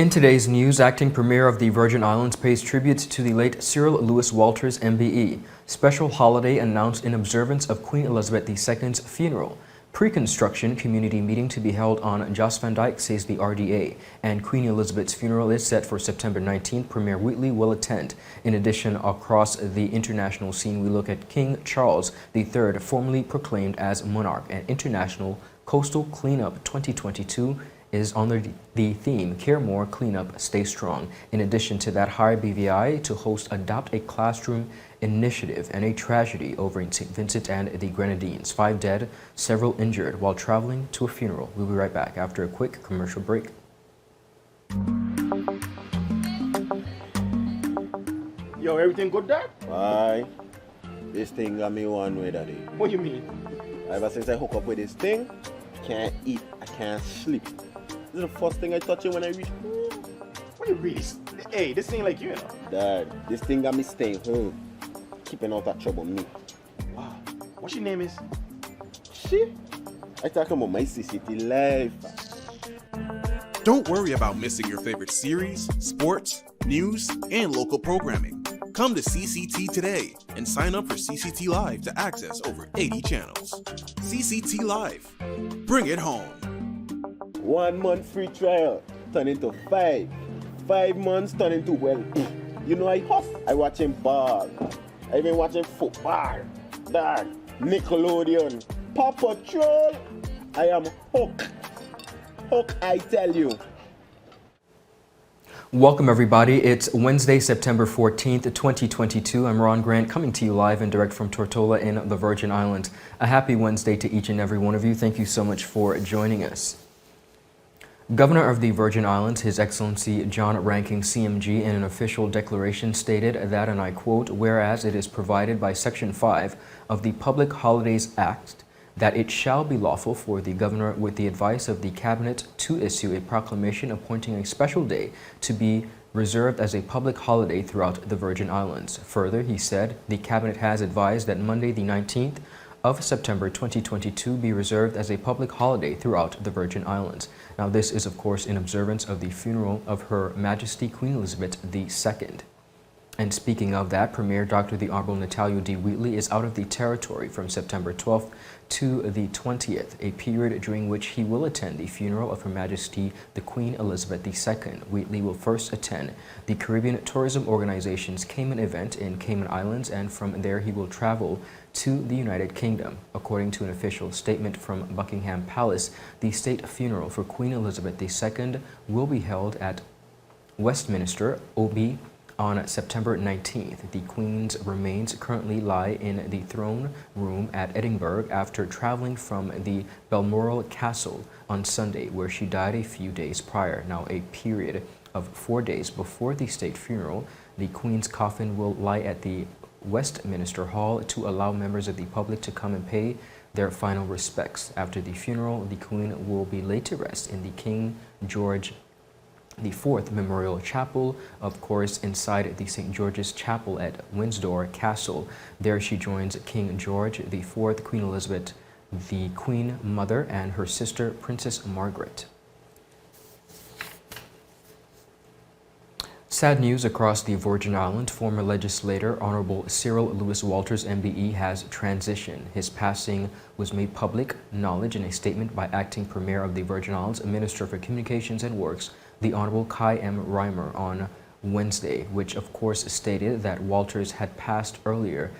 In today's news, Acting Premier of the Virgin Islands pays tribute to the late Cyril Lewis Walters, MBE. Special holiday announced in observance of Queen Elizabeth II's funeral. Pre-construction community meeting to be held on Jos van Dyke, says the RDA. And Queen Elizabeth's funeral is set for September 19th. Premier Wheatley will attend. In addition, across the international scene, we look at King Charles III, formally proclaimed as Monarch, and International Coastal Cleanup 2022 is under the theme, Care More, Clean Up, Stay Strong. In addition to that, HireBVI to host Adopt a Classroom initiative, and a tragedy over in Saint Vincent and the Grenadines-5 Dead, several injured while traveling to a funeral. We'll be right back after a quick commercial break. Yo, everything good, Dad? Aye. This thing got me one way, Daddy. What do you mean? Ever since I hook up with this thing, I can't eat, I can't sleep. This is the first thing I touch it when I reach home. What do you really? Hey, this ain't like you, know. Dad, this thing got me staying home. Keeping out that trouble me. Wow. What's your name is? Shit. I talking about my CCT life. Don't worry about missing your favorite series, sports, news, and local programming. Come to CCT today and sign up for CCT Live to access over 80 channels. CCT Live. Bring it home. 1 month free trial turn into 5. 5 months turn into, well, you know I watching ball. I been watching football. Dad, Nickelodeon, Paw Patrol. I am hooked. Hook, I tell you. Welcome everybody. It's Wednesday, September 14th, 2022. I'm Ron Grant, coming to you live and direct from Tortola in the Virgin Islands. A happy Wednesday to each and every one of you. Thank you so much for joining us. Governor of the Virgin Islands, His Excellency John Ranking CMG, in an official declaration stated that, and I quote, "Whereas it is provided by Section 5 of the Public Holidays Act that it shall be lawful for the governor, with the advice of the cabinet, to issue a proclamation appointing a special day to be reserved as a public holiday throughout the Virgin Islands." Further, he said the cabinet has advised that Monday the 19th of September 2022 be reserved as a public holiday throughout the Virgin Islands. Now, this is of course in observance of the funeral of Her Majesty Queen Elizabeth II. And speaking of that, Premier Dr. the Honorable Natalio D. Wheatley is out of the territory from September 12th to the 20th, a period during which he will attend the funeral of Her Majesty the Queen Elizabeth II. Wheatley will first attend the Caribbean Tourism Organization's Cayman event in Cayman Islands, and from there he will travel to the United Kingdom. According to an official statement from Buckingham Palace, the state funeral for Queen Elizabeth II will be held at Westminster, OB, on September 19th. The Queen's remains currently lie in the throne room at Edinburgh after traveling from the Balmoral Castle on Sunday, where she died a few days prior. Now, a period of 4 days before the state funeral, the Queen's coffin will lie at the Westminster Hall to allow members of the public to come and pay their final respects. After the funeral, the Queen will be laid to rest in the King George IV Memorial Chapel, of course, inside the St. George's Chapel at Windsor Castle. There she joins King George IV, Queen Elizabeth, the Queen Mother, and her sister, Princess Margaret. Sad news across the Virgin Islands. Former legislator Honorable Cyril Lewis Walters, MBE, has transitioned. His passing was made public knowledge in a statement by Acting Premier of the Virgin Islands, Minister for Communications and Works, the Honorable Kai M. Reimer, on Wednesday, which of course stated that Walters had passed earlier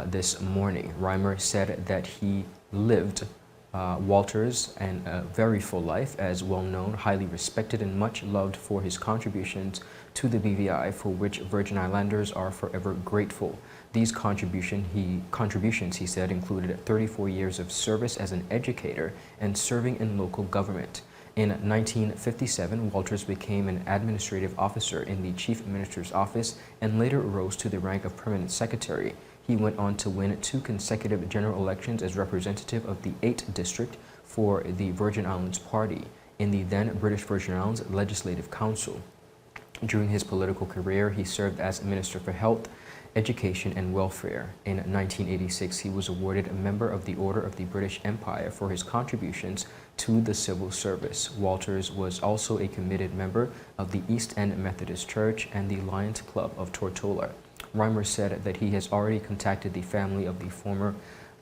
this morning. Reimer said that he lived Walters and a very full life, as well known, highly respected, and much loved for his contributions to the BVI, for which Virgin Islanders are forever grateful. These contributions, he said, included 34 years of service as an educator and serving in local government. In 1957, Walters became an administrative officer in the Chief Minister's office and later rose to the rank of Permanent Secretary. He went on to win 2 consecutive general elections as representative of the 8th District for the Virgin Islands Party in the then British Virgin Islands Legislative Council. During his political career, he served as Minister for Health, Education and Welfare. In 1986, he was awarded a Member of the Order of the British Empire for his contributions to the civil service. Walters was also a committed member of the East End Methodist Church and the Lions Club of Tortola. Reimer said that he has already contacted the family of the former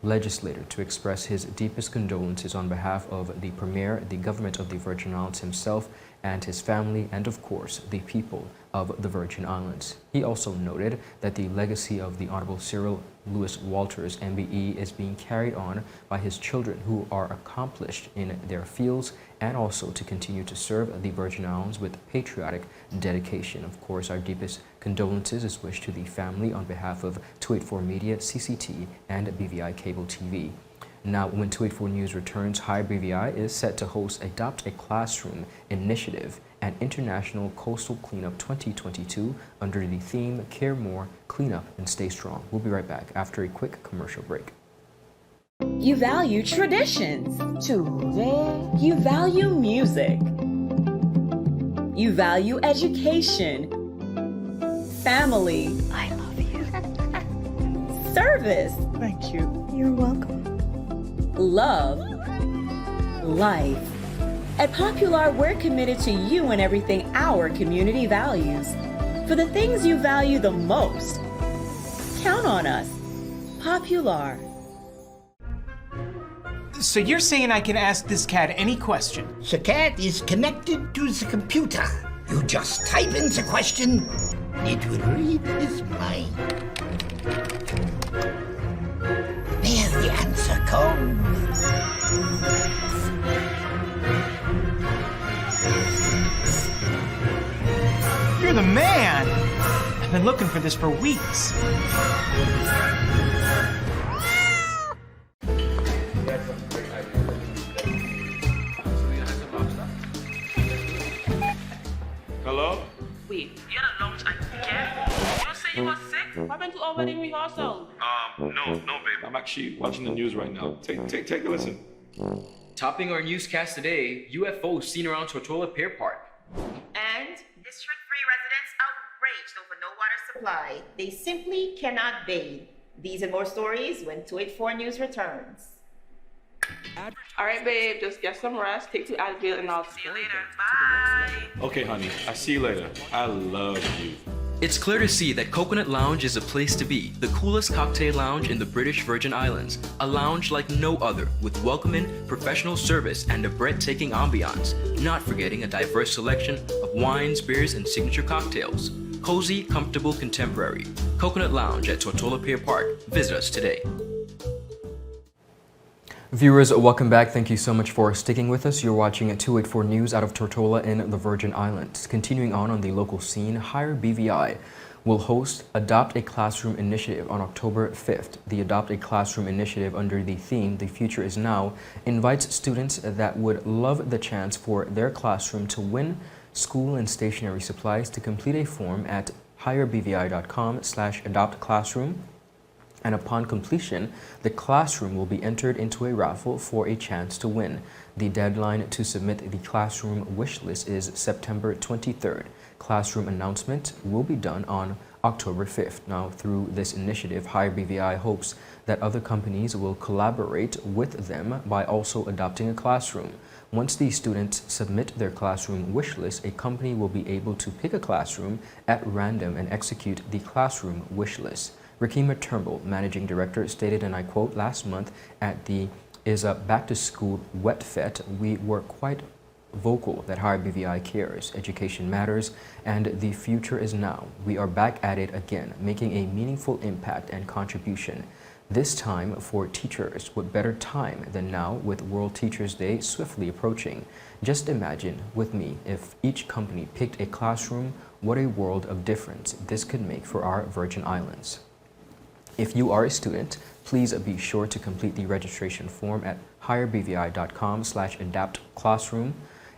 legislator to express his deepest condolences on behalf of the Premier, the government of the Virgin Islands himself, and his family, and of course, the people of the Virgin Islands. He also noted that the legacy of the Honorable Cyril Lewis Walters, MBE, is being carried on by his children who are accomplished in their fields, and also to continue to serve the Virgin Islands with patriotic dedication. Of course, our deepest condolences is wished to the family on behalf of 284 Media, CCT, and BVI Cable TV. Now, when 284 News returns, HireBVI is set to host Adopt a Classroom initiative and International Coastal Cleanup 2022 under the theme Care More, Clean Up, and Stay Strong. We'll be right back after a quick commercial break. You value traditions. Today, you value music. You value education. Family. I love you. Service. Thank you. You're welcome. Love. Life. At Popular, we're committed to you and everything our community values. For the things you value the most, count on us. Popular. So you're saying I can ask this cat any question? The cat is connected to the computer. You just type in the question, it will read his mind. There the answer comes. You're the man! I've been looking for this for weeks. Hello? Wait, you had a lunch and care? You don't say you were sick? What happened to our wedding rehearsal? No, babe. I'm actually watching the news right now. Take a listen. Topping our newscast today, UFO seen around Tortola Pier Park. And? District 3 residents outraged over no water supply. They simply cannot bathe. These and more stories when 284 News returns. Alright, babe, just get some rest, take 2 Advil, and I'll see you later. Bye! Okay, honey. I see you later. I love you. It's clear to see that Coconut Lounge is a place to be, the coolest cocktail lounge in the British Virgin Islands. A lounge like no other, with welcoming, professional service, and a breathtaking ambiance. Not forgetting a diverse selection of wines, beers, and signature cocktails. Cozy, comfortable, contemporary. Coconut Lounge at Tortola Pier Park. Visit us today. Viewers, welcome back. Thank you so much for sticking with us. You're watching at 284 News out of Tortola in the Virgin Islands. Continuing on the local scene, HireBVI will host Adopt a Classroom initiative on October 5th. The Adopt a Classroom initiative, under the theme The Future is Now, invites students that would love the chance for their classroom to win school and stationery supplies to complete a form at hirebvi.com/adoptclassroom. And upon completion, the classroom will be entered into a raffle for a chance to win. The deadline to submit the classroom wish list is September 23rd. Classroom announcement will be done on October 5th. Now, through this initiative, HireBVI hopes that other companies will collaborate with them by also adopting a classroom. Once the students submit their classroom wish list, a company will be able to pick a classroom at random and execute the classroom wish list. Rakima Turnbull, Managing Director, stated, and I quote, "Last month at the back-to-school wet fete, we were quite vocal that HireBVI cares, education matters, and the future is now. We are back at it again, making a meaningful impact and contribution. This time for teachers. What better time than now with World Teachers Day swiftly approaching? Just imagine with me if each company picked a classroom, what a world of difference this could make for our Virgin Islands." If you are a student, please be sure to complete the registration form at hirebvi.com/adoptclassroom.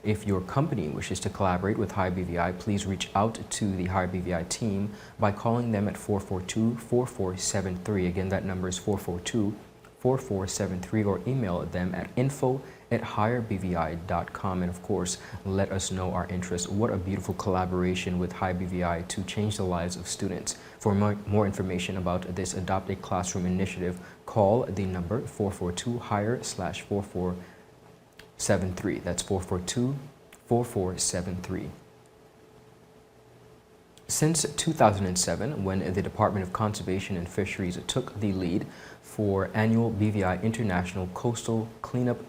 If your company wishes to collaborate with HireBVI, please reach out to the HireBVI team by calling them at 442-4473. Again, that number is 442 4473 or email them at info@HireBVI.com. And of course, let us know our interest. What a beautiful collaboration with HireBVI to change the lives of students. For more information about this Adopt a Classroom initiative, call the number 442-HIRE/4473. That's 442-4473. Since 2007, when the Department of Conservation and Fisheries took the lead for annual BVI International Coastal Cleanup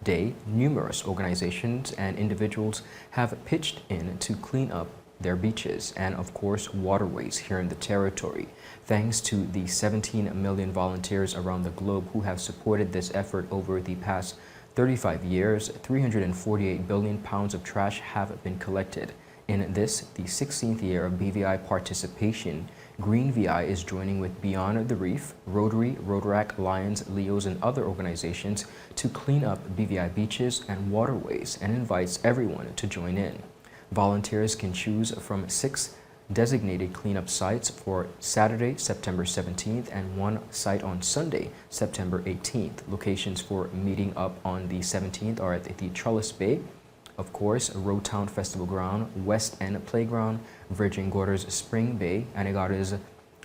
Day, numerous organizations and individuals have pitched in to clean up their beaches and, of course, waterways here in the territory. Thanks to the 17 million volunteers around the globe who have supported this effort over the past 35 years, 348 billion pounds of trash have been collected. In this, the 16th year of BVI participation, GreenVI is joining with Beyond the Reef, Rotary, Rotaract, Lions, Leos, and other organizations to clean up BVI beaches and waterways and invites everyone to join in. Volunteers can choose from 6 designated cleanup sites for Saturday, September 17th, and 1 site on Sunday, September 18th. Locations for meeting up on the 17th are at the Trellis Bay, of course, Roadtown Festival Ground, West End Playground, Virgin Gordas Spring Bay, Anegada's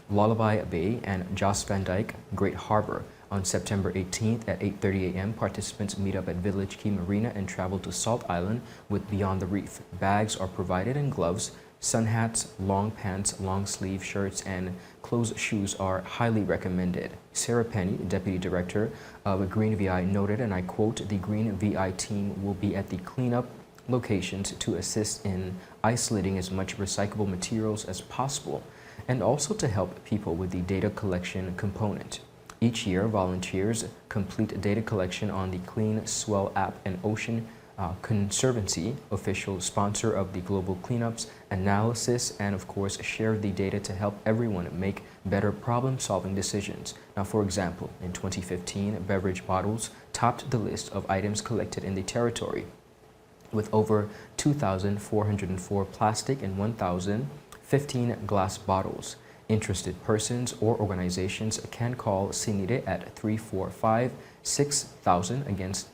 Lullaby Bay, and Joss Van Dyke Great Harbor. On September 18th at 8:30 a.m., participants meet up at Village Key Marina and travel to Salt Island with Beyond the Reef. Bags are provided and gloves, sun hats, long pants, long sleeve shirts, and closed shoes are highly recommended. Sarah Penny, Deputy Director of GreenVI, noted, and I quote, "The GreenVI team will be at the cleanup locations to assist in isolating as much recyclable materials as possible and also to help people with the data collection component. Each year, volunteers complete data collection on the Clean Swell app, and Ocean Conservancy, official sponsor of the global cleanups, analysis, and of course share the data to help everyone make better problem-solving decisions. Now, for example, in 2015, beverage bottles topped the list of items collected in the territory, with over 2,404 plastic and 1,015 glass bottles. Interested persons or organizations can call Sunita at 345-6000.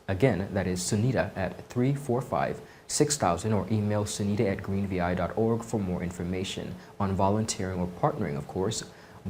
Again, that is Sunita at 345-6000, or email sunita@greenvi.org for more information on volunteering or partnering, of course,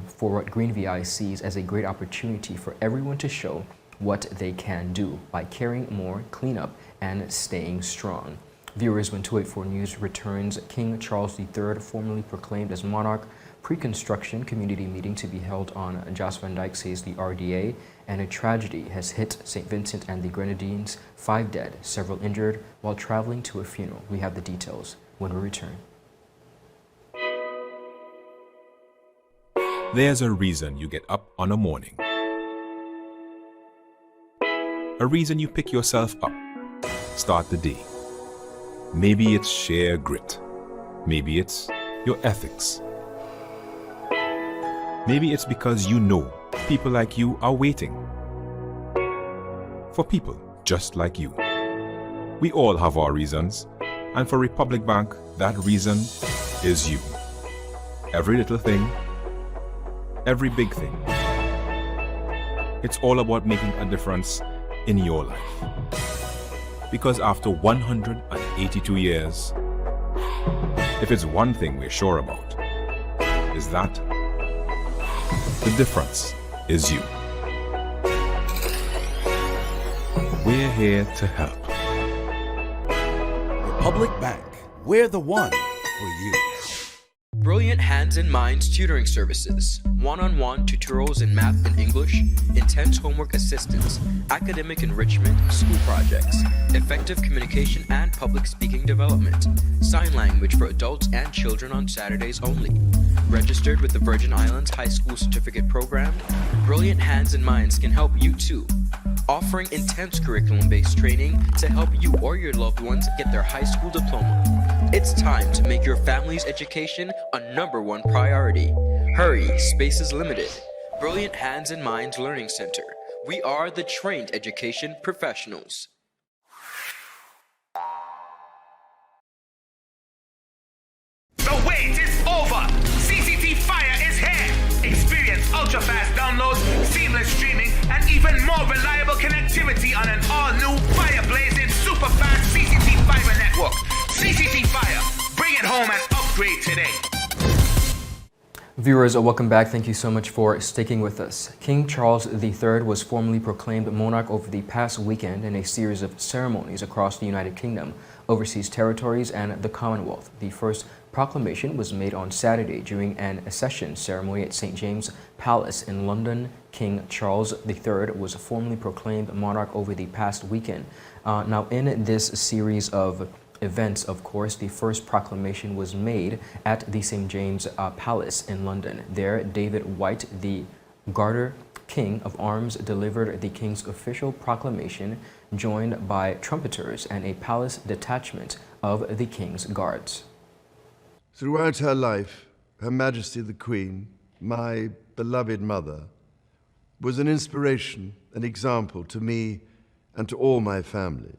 for what GreenVI sees as a great opportunity for everyone to show what they can do by caring more, cleanup, and staying strong. Viewers, when 284 News returns, King Charles III, formerly proclaimed as Monarch, pre-construction community meeting to be held on Joss Van Dyke, says the RDA, and a tragedy has hit Saint Vincent and the Grenadines-5 Dead, several injured while traveling to a funeral. We have the details when we return. There's a reason you get up on a morning. A reason you pick yourself up, start the day. Maybe it's sheer grit. Maybe it's your ethics. Maybe it's because you know people like you are waiting for people just like you. We all have our reasons, and for Republic Bank, that reason is you. Every little thing, every big thing. It's all about making a difference in your life. Because after 182 years, if it's one thing we're sure about, is that the difference is you. We're here to help. Republic Bank, we're the one for you. Brilliant Hands and Minds Tutoring Services. One-on-one tutorials in math and English, intense homework assistance, academic enrichment, school projects, effective communication and public speaking development, sign language for adults and children on Saturdays only. Registered with the Virgin Islands High School Certificate Program, Brilliant Hands and Minds can help you too. Offering intense curriculum-based training to help you or your loved ones get their high school diploma. It's time to make your family's education a #1 priority. Hurry, space is limited. Brilliant Hands and Minds Learning Center. We are the trained education professionals. The wait is over! CCT Fire is here! Experience ultra-fast downloads, seamless streaming, and even more reliable connectivity on an all-new fire-blazing super-fast CCT fiber network. CCT Fire, bring it home and upgrade today. Viewers, welcome back. Thank you so much for sticking with us. King Charles III was formally proclaimed monarch over the past weekend in a series of ceremonies across the United Kingdom, overseas territories, and the Commonwealth. The first proclamation was made on Saturday during an accession ceremony at St. James Palace in London. King Charles III was formally proclaimed monarch over the past weekend. Now, in this series of events, of course, the first proclamation was made at the St. James Palace in London. There, David White, the Garter King of Arms, delivered the King's official proclamation, joined by trumpeters and a palace detachment of the King's Guards. Throughout her life, Her Majesty the Queen, my beloved mother, was an inspiration, an example to me and to all my family.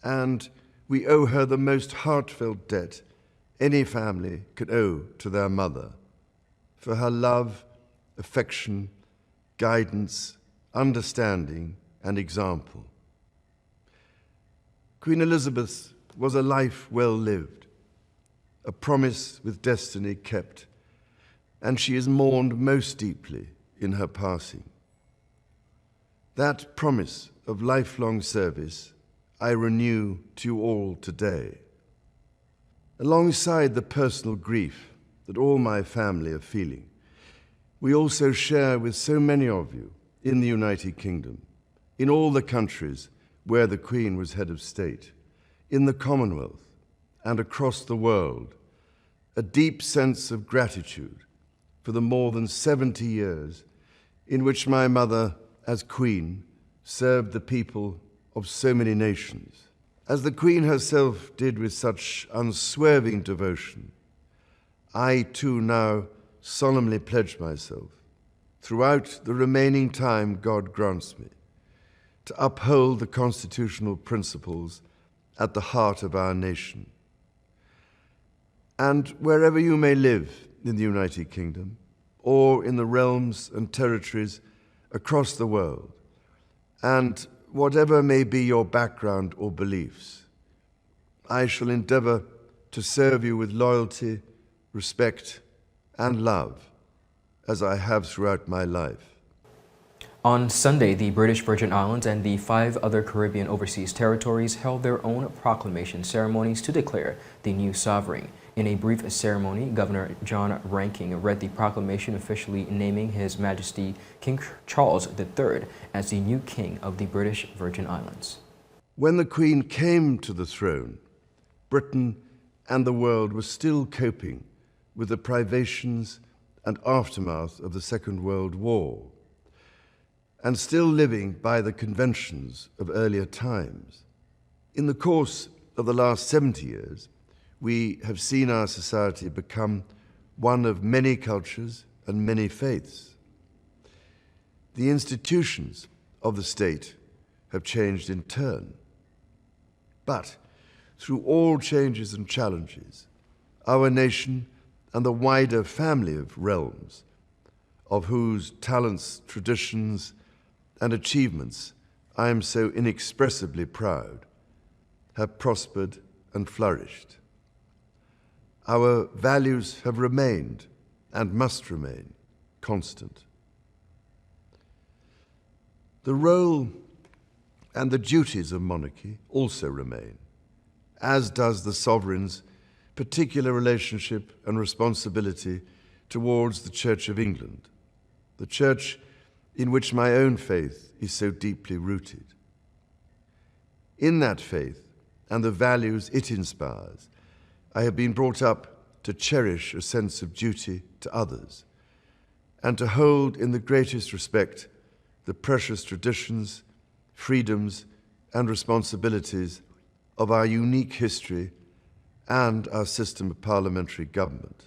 And we owe her the most heartfelt debt any family could owe to their mother, for her love, affection, guidance, understanding, and example. Queen Elizabeth was a life well lived, a promise with destiny kept, and she is mourned most deeply in her passing. That promise of lifelong service I renew to you all today. Alongside the personal grief that all my family are feeling, we also share with so many of you in the United Kingdom, in all the countries where the Queen was head of state, in the Commonwealth and across the world, a deep sense of gratitude for the more than 70 years in which my mother, as Queen, served the people of so many nations. As the Queen herself did with such unswerving devotion, I too now solemnly pledge myself, throughout the remaining time God grants me, to uphold the constitutional principles at the heart of our nation. And wherever you may live in the United Kingdom, or in the realms and territories across the world, and whatever may be your background or beliefs, I shall endeavor to serve you with loyalty, respect, and love, as I have throughout my life. On Sunday, the British Virgin Islands and the 5 other Caribbean overseas territories held their own proclamation ceremonies to declare the new sovereign. In a brief ceremony, Governor John Ranking read the proclamation officially naming His Majesty King Charles III as the new King of the British Virgin Islands. When the Queen came to the throne, Britain and the world were still coping with the privations and aftermath of the Second World War, and still living by the conventions of earlier times. In the course of the last 70 years, we have seen our society become one of many cultures and many faiths. The institutions of the state have changed in turn. But through all changes and challenges, our nation and the wider family of realms, of whose talents, traditions, and achievements I am so inexpressibly proud, have prospered and flourished. Our values have remained, and must remain, constant. The role and the duties of monarchy also remain, as does the sovereign's particular relationship and responsibility towards the Church of England, the church in which my own faith is so deeply rooted. In that faith and the values it inspires, I have been brought up to cherish a sense of duty to others and to hold in the greatest respect the precious traditions, freedoms, and responsibilities of our unique history and our system of parliamentary government.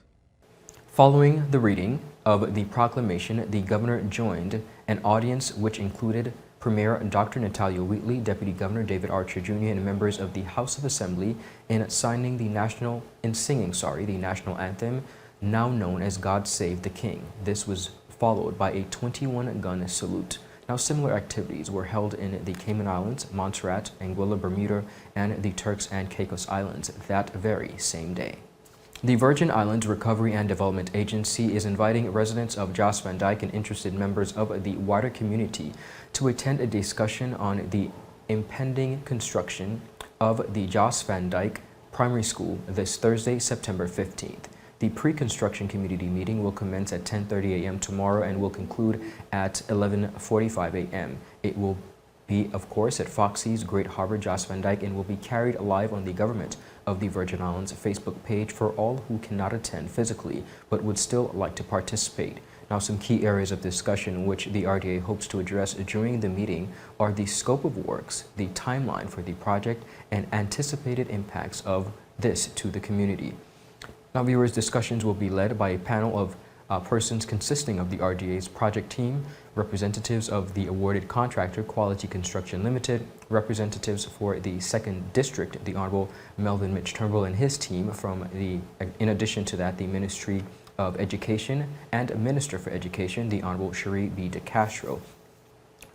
Following the reading of the proclamation, the governor joined an audience which included Premier Dr. Natalia Wheatley, Deputy Governor David Archer Jr., and members of the House of Assembly in singing the national anthem, now known as God Save the King. This was followed by a 21-gun salute. Now, similar activities were held in the Cayman Islands, Montserrat, Anguilla, Bermuda, and the Turks and Caicos Islands that very same day. The Virgin Islands Recovery and Development Agency is inviting residents of Jost Van Dyke and interested members of the wider community to attend a discussion on the impending construction of the Jost Van Dyke Primary School this Thursday, September 15th. The pre-construction community meeting will commence at 10:30 a.m. tomorrow and will conclude at 11:45 a.m. It will be, of course, at Foxy's Great Harbor, Jost Van Dyke, and will be carried live on the Government of the Virgin Islands Facebook page for all who cannot attend physically but would still like to participate. Now, some key areas of discussion which the RDA hopes to address during the meeting are the scope of works, the timeline for the project, and anticipated impacts of this to the community. Now, viewers, discussions will be led by a panel of persons consisting of the RDA's project team, representatives of the awarded contractor, Quality Construction Limited, representatives for the 2nd District, the Honorable Melvin Mitch Turnbull and his team from in addition to that, the Ministry of Education and Minister for Education, the Honorable Cherie B. De Castro.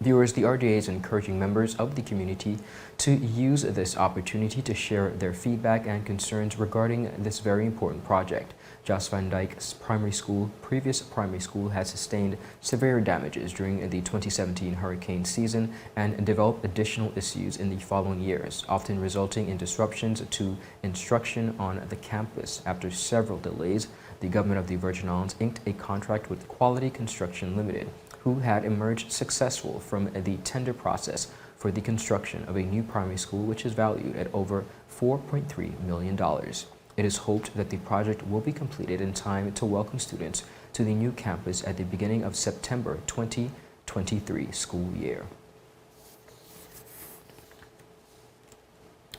Viewers, the RDA is encouraging members of the community to use this opportunity to share their feedback and concerns regarding this very important project. Jost Van Dyke's previous primary school has sustained severe damages during the 2017 hurricane season and developed additional issues in the following years, often resulting in disruptions to instruction on the campus. After several delays, the Government of the Virgin Islands inked a contract with Quality Construction Limited, who had emerged successful from the tender process for the construction of a new primary school, which is valued at over $4.3 million. It is hoped that the project will be completed in time to welcome students to the new campus at the beginning of September 2023 school year.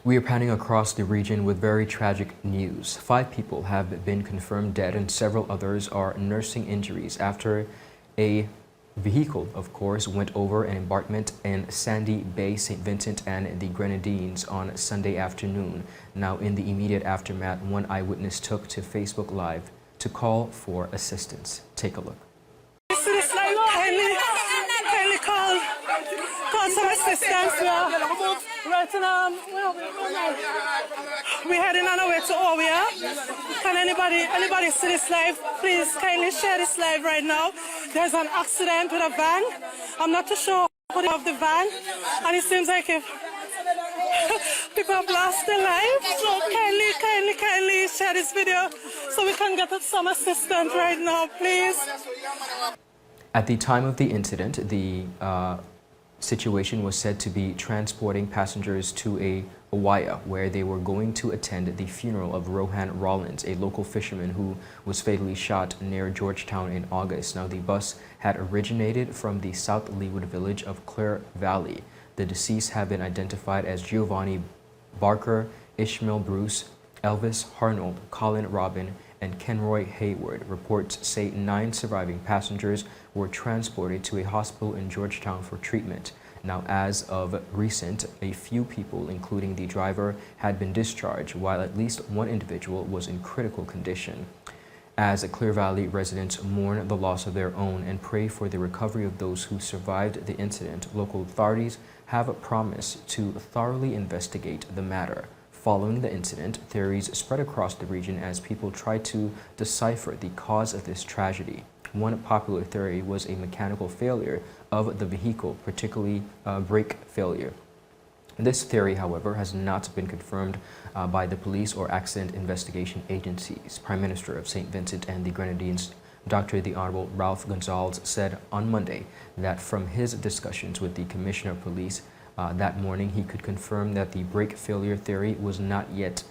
We are panning across the region with very tragic news. 5 people have been confirmed dead and several others are nursing injuries after a vehicle, of course, went over an embankment in Sandy Bay, Saint Vincent and the Grenadines on Sunday afternoon. Now, in the immediate aftermath, one eyewitness took to Facebook Live to call for assistance. Take a look. Kindly call some assistance. We're heading on our way to Ovia. Can anybody see this live? Please kindly share this live right now. There's an accident with a van. I'm not too sure who of the van, and it seems like if people have lost their lives. So kindly share this video so we can get some assistance right now, please. At the time of the incident, the situation was said to be transporting passengers to a Hawaii, where they were going to attend the funeral of Rohan Rollins, a local fisherman who was fatally shot near Georgetown in August. Now, the bus had originated from the South Leeward village of Clear Valley. The deceased have been identified as Giovanni Barker, Ishmael Bruce, Elvis Harnold, Colin Robin, and Kenroy Hayward. Reports say 9 surviving passengers were transported to a hospital in Georgetown for treatment. Now, as of recent, a few people, including the driver, had been discharged, while at least one individual was in critical condition. As Clear Valley residents mourn the loss of their own and pray for the recovery of those who survived the incident, local authorities have promised to thoroughly investigate the matter. Following the incident, theories spread across the region as people tried to decipher the cause of this tragedy. One popular theory was a mechanical failure of the vehicle, particularly brake failure. This theory, however, has not been confirmed by the police or accident investigation agencies. Prime Minister of Saint Vincent and the Grenadines, Dr. the Honorable Ralph Gonzalez, said on Monday that from his discussions with the Commissioner of Police that morning, he could confirm that the brake failure theory was not yet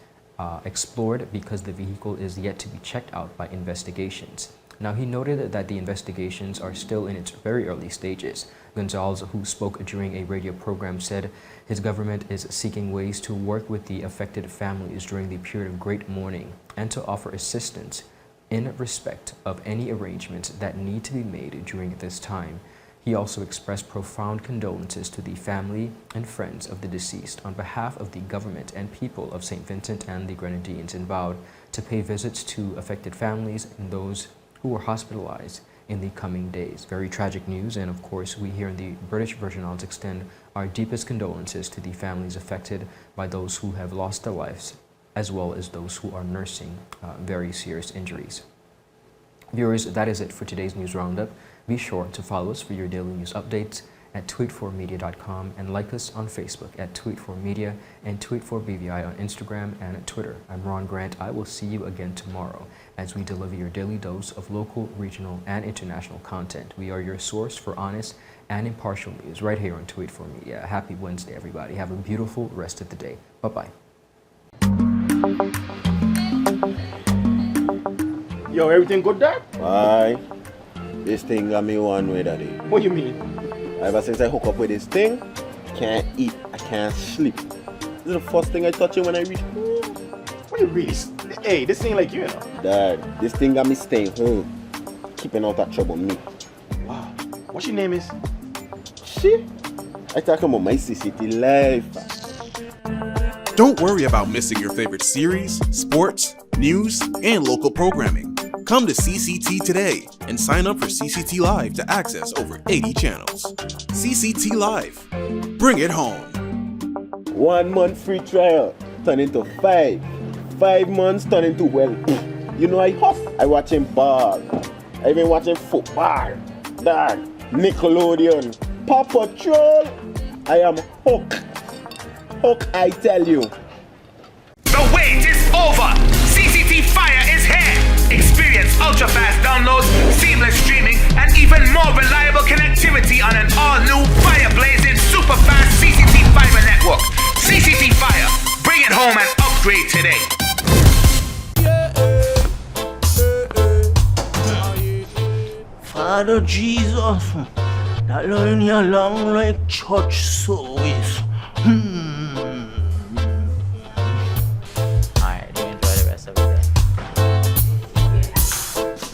explored because the vehicle is yet to be checked out by investigations. Now, he noted that the investigations are still in its very early stages. Gonzalez, who spoke during a radio program, said his government is seeking ways to work with the affected families during the period of great mourning and to offer assistance in respect of any arrangements that need to be made during this time. He also expressed profound condolences to the family and friends of the deceased on behalf of the government and people of St. Vincent and the Grenadines, and vowed to pay visits to affected families and those who were hospitalized in the coming days. Very tragic news, and of course we here in the British Virgin Islands extend our deepest condolences to the families affected by those who have lost their lives, as well as those who are nursing very serious injuries. Viewers, that is it for today's news roundup. Be sure to follow us for your daily news updates at tweet4media.com and like us on Facebook at tweet4media and tweet4BVI on Instagram and Twitter. I'm Ron Grant. I will see you again tomorrow as we deliver your daily dose of local, regional, and international content. We are your source for honest and impartial news right here on Tweet4Media. Happy Wednesday, everybody. Have a beautiful rest of the day. Bye-bye. Yo, everything good, Dad? Aye. This thing got me one way, Daddy. What you mean? Ever since I hook up with this thing, I can't eat, I can't sleep. This is the first thing I touch it when I reach home. What you really? Hey, this thing like you know. Dad, this thing got me staying home, keeping out that trouble me. Wow. What your name is? Shit. I talking about my CCT life. Don't worry about missing your favorite series, sports, news, and local programming. Come to CCT today and sign up for CCT Live to access over 80 channels. CCT Live. Bring it home. 1 month free trial turn into 5. 5 months turn into, well, you know I huff. I watching ball. I been watching football. Dad, Nickelodeon, Paw Patrol. I am hooked. Hook, I tell you. The wait is over. CCT Fire is here. Experience ultra-fast downloads, seamless streaming, and even more reliable connectivity on an all-new fire-blazing super-fast CCT Fiber network. CCT Fire. Bring it home and upgrade today. Father Jesus, that line here long like church service. Alright, do enjoy the rest of the day.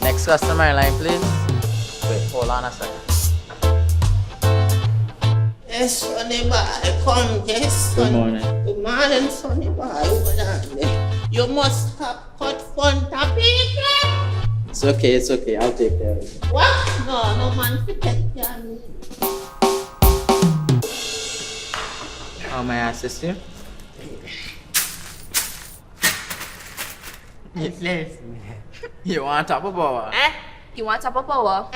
Next customer line, please. Wait, hold on a second. Yes, Sonny Boy, come, yes, Sonny. Good morning. Good morning, Sonny Boy. Hold on. You must have cut fun topic. It's okay, I'll take care of it. What? No man, forget you. How may I assist you? You want top of power? You want top of power?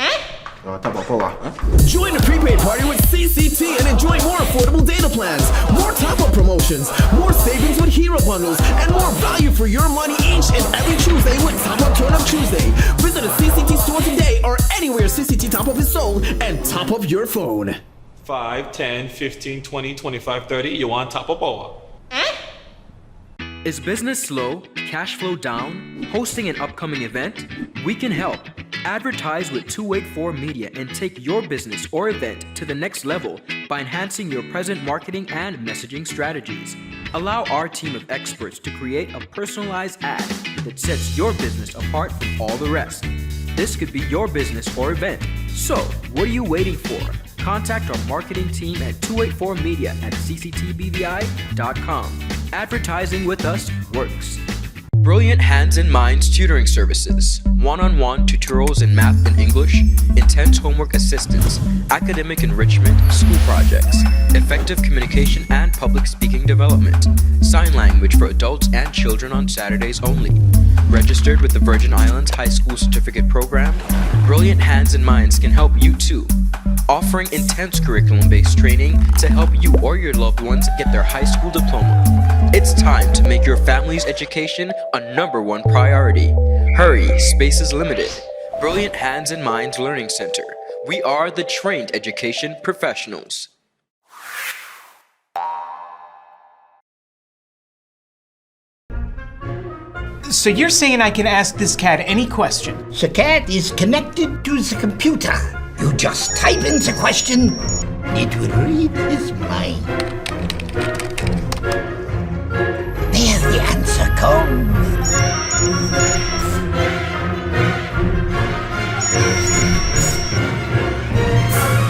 Join the prepaid party with CCT and enjoy more affordable data plans, more top-up promotions, more savings with hero bundles, and more value for your money each and every Tuesday with Top Up Turn Up Tuesday. Visit a CCT store today or anywhere CCT Top Up is sold and top up your phone. 5, 10, 15, 20, 25, 30. You want top of power? Is business slow? Cash flow down? Hosting an upcoming event? We can help. Advertise with 284 Media and take your business or event to the next level by enhancing your present marketing and messaging strategies. Allow our team of experts to create a personalized ad that sets your business apart from all the rest. This could be your business or event. So, what are you waiting for? Contact our marketing team at 284media@cctbvi.com. Advertising with us works. Brilliant Hands and Minds Tutoring Services. One-on-one tutorials in math and English, intense homework assistance, academic enrichment, school projects, effective communication and public speaking development, sign language for adults and children on Saturdays only. Registered with the Virgin Islands High School Certificate Program, Brilliant Hands and Minds can help you too. Offering intense curriculum-based training to help you or your loved ones get their high school diploma. It's time to make your family's education a #1 priority. Hurry, space is limited. Brilliant Hands and Minds Learning Center. We are the trained education professionals. So you're saying I can ask this cat any question? The cat is connected to the computer. You just type in the question, it will read his mind. There the answer comes.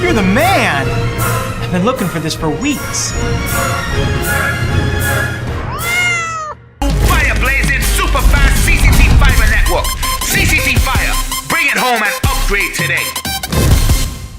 You're the man! I've been looking for this for weeks. Fire blazing super fast CCT Fiber network. CCT Fire. Bring it home and up upgrade today.